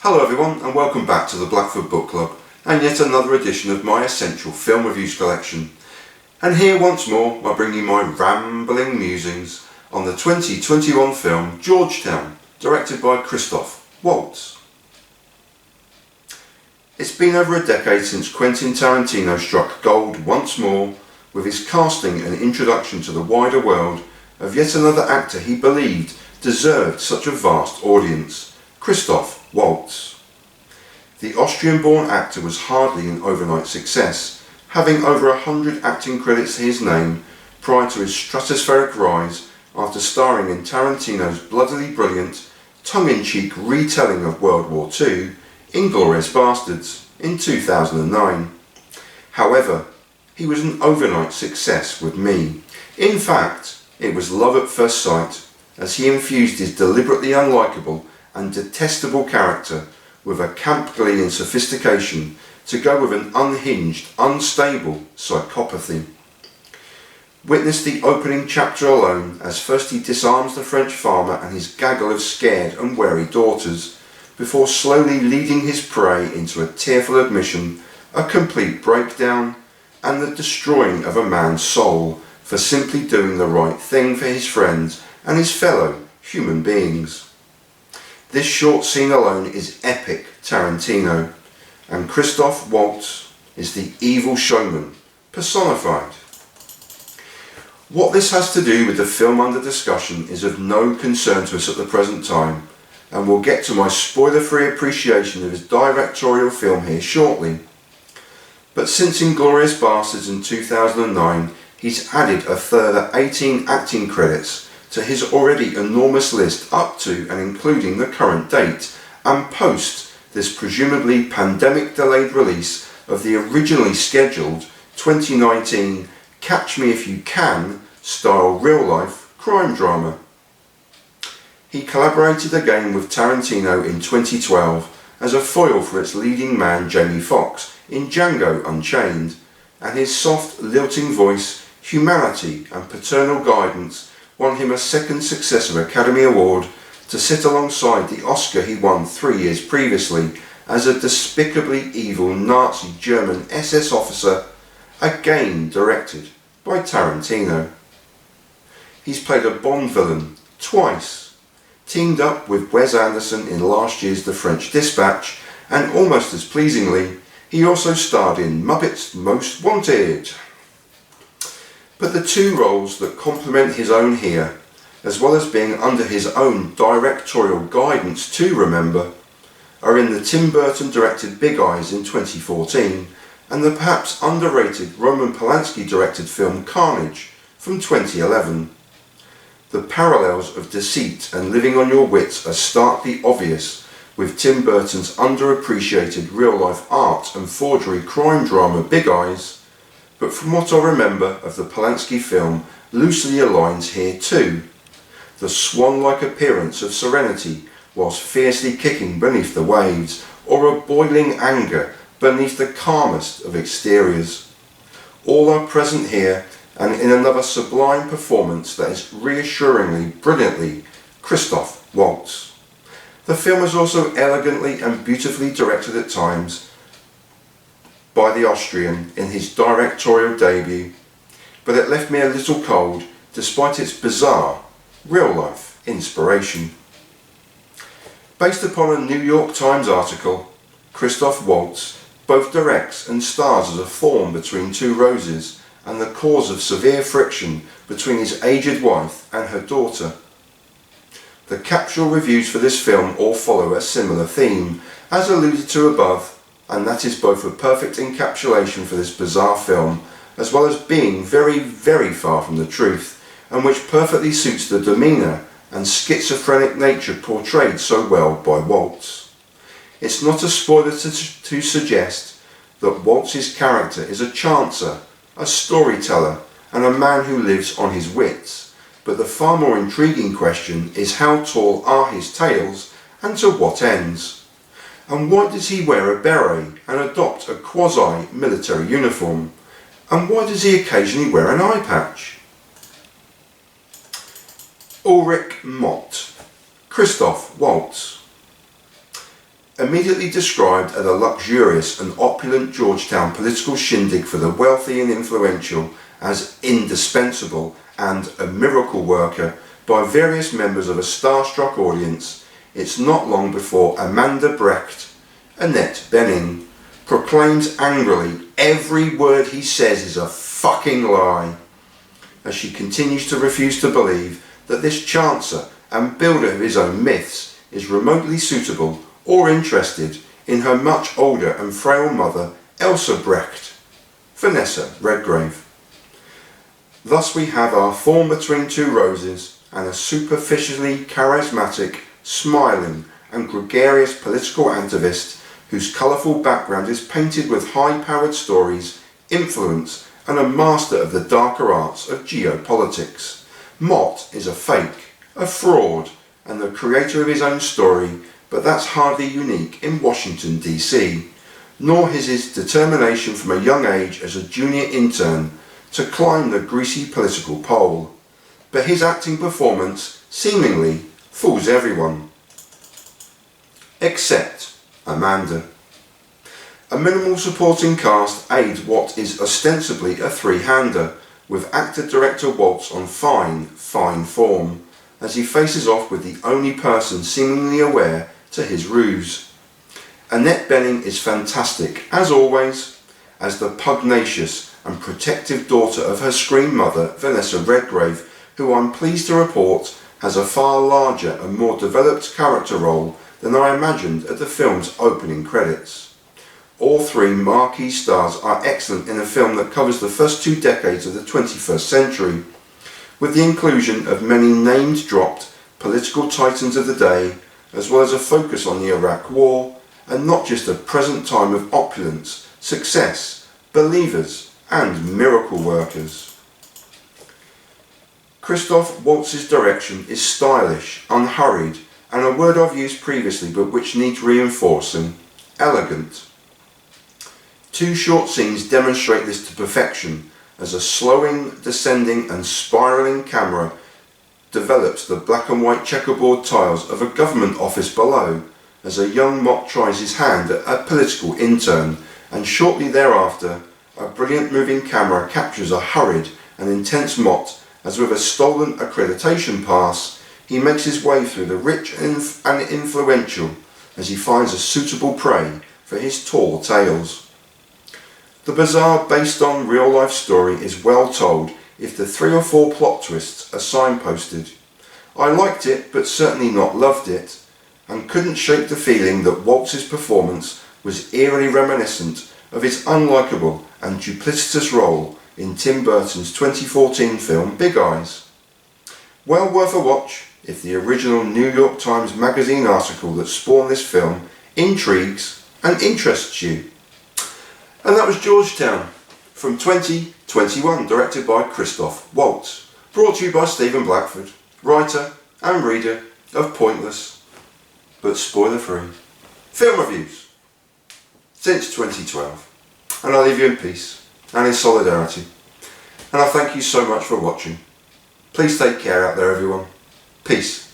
Hello everyone and welcome back to the Blackfoot Book Club and yet another edition of my essential film reviews collection. And here once more I bring you my rambling musings on the 2021 film Georgetown, directed by Christoph Waltz. It's been over a decade since Quentin Tarantino struck gold once more with his casting and introduction to the wider world of yet another actor he believed deserved such a vast audience, Christoph Waltz. The Austrian-born actor was hardly an overnight success, having over 100 acting credits to his name prior to his stratospheric rise after starring in Tarantino's bloodily brilliant, tongue-in-cheek retelling of World War II, Inglorious Basterds, in 2009. However, he was an overnight success with me. In fact, it was love at first sight, as he infused his deliberately unlikable and detestable character with a camp glee and sophistication to go with an unhinged, unstable psychopathy. Witness the opening chapter alone as first he disarms the French farmer and his gaggle of scared and wary daughters, before slowly leading his prey into a tearful admission, a complete breakdown, and the destroying of a man's soul for simply doing the right thing for his friends and his fellow human beings. This short scene alone is epic Tarantino, and Christoph Waltz is the evil showman personified. What this has to do with the film under discussion is of no concern to us at the present time, and we'll get to my spoiler-free appreciation of his directorial film here shortly. But since Inglorious Basterds in 2009, he's added a further 18 acting credits to his already enormous list up to and including the current date, and post this presumably pandemic-delayed release of the originally scheduled 2019 Catch Me If You Can style real-life crime drama. He collaborated again with Tarantino in 2012 as a foil for its leading man Jamie Foxx in Django Unchained, and his soft, lilting voice, humanity and paternal guidance won him a second successive Academy Award to sit alongside the Oscar he won 3 years previously as a despicably evil Nazi German SS officer, again directed by Tarantino. He's played a Bond villain twice, teamed up with Wes Anderson in last year's The French Dispatch, and almost as pleasingly, he also starred in Muppets Most Wanted. But the two roles that complement his own here, as well as being under his own directorial guidance to remember, are in the Tim Burton directed Big Eyes in 2014 and the perhaps underrated Roman Polanski directed film Carnage from 2011. The parallels of deceit and living on your wits are starkly obvious with Tim Burton's underappreciated real-life art and forgery crime drama Big Eyes, but from what I remember of the Polanski film loosely aligns here too. The swan-like appearance of serenity whilst fiercely kicking beneath the waves, or a boiling anger beneath the calmest of exteriors. All are present here, and in another sublime performance that is reassuringly, brilliantly Christoph Waltz. The film is also elegantly and beautifully directed at times by the Austrian in his directorial debut, but it left me a little cold despite its bizarre, real-life inspiration. Based upon a New York Times article, Christoph Waltz both directs and stars as a thorn between two roses and the cause of severe friction between his aged wife and her daughter. The capsule reviews for this film all follow a similar theme, as alluded to above, and that is both a perfect encapsulation for this bizarre film, as well as being very, very far from the truth, and which perfectly suits the demeanour and schizophrenic nature portrayed so well by Waltz. It's not a spoiler to suggest that Waltz's character is a chancer, a storyteller, and a man who lives on his wits, but the far more intriguing question is how tall are his tales and to what ends? And why does he wear a beret and adopt a quasi-military uniform? And why does he occasionally wear an eye patch? Ulrich Mott, Christoph Waltz. Immediately described as a luxurious and opulent Georgetown political shindig for the wealthy and influential, as indispensable and a miracle worker by various members of a starstruck audience, it's not long before Amanda Brecht, Annette Bening, proclaims angrily every word he says is a fucking lie, as she continues to refuse to believe that this chancer and builder of his own myths is remotely suitable or interested in her much older and frail mother, Elsa Brecht, Vanessa Redgrave. Thus we have our thorn between two roses and a superficially charismatic, smiling and gregarious political activist whose colourful background is painted with high-powered stories, influence and a master of the darker arts of geopolitics. Mott is a fake, a fraud and the creator of his own story, but that's hardly unique in Washington DC, nor is his determination from a young age as a junior intern to climb the greasy political pole. But his acting performance seemingly fools everyone. Except Amanda. A minimal supporting cast aids what is ostensibly a three-hander, with actor-director Waltz on fine form, as he faces off with the only person seemingly aware to his ruse. Annette Bening is fantastic, as always, as the pugnacious and protective daughter of her screen mother, Vanessa Redgrave, who I'm pleased to report has a far larger and more developed character role than I imagined at the film's opening credits. All three marquee stars are excellent in a film that covers the first 2 decades of the 21st century, with the inclusion of many named-dropped political titans of the day, as well as a focus on the Iraq War, and not just a present time of opulence, success, believers, and miracle workers. Christoph Waltz's direction is stylish, unhurried, and a word I've used previously but which needs reinforcing, elegant. 2 short scenes demonstrate this to perfection, as a slowing, descending and spiralling camera develops the black and white checkerboard tiles of a government office below, as a young Mott tries his hand at a political intern, and shortly thereafter a brilliant moving camera captures a hurried and intense Mott as with a stolen accreditation pass he makes his way through the rich and influential as he finds a suitable prey for his tall tales. The bizarre based on real life story is well told if the 3 or 4 plot twists are signposted. I liked it but certainly not loved it, and couldn't shake the feeling that Waltz's performance was eerily reminiscent of his unlikable and duplicitous role in Tim Burton's 2014 film Big Eyes. Well worth a watch if the original New York Times Magazine article that spawned this film intrigues and interests you. And that was Georgetown from 2021, directed by Christoph Waltz, brought to you by Stephen Blackford, writer and reader of pointless but spoiler-free film reviews since 2012. And I leave you in peace and in solidarity. And I thank you so much for watching. Please take care out there, everyone. Peace.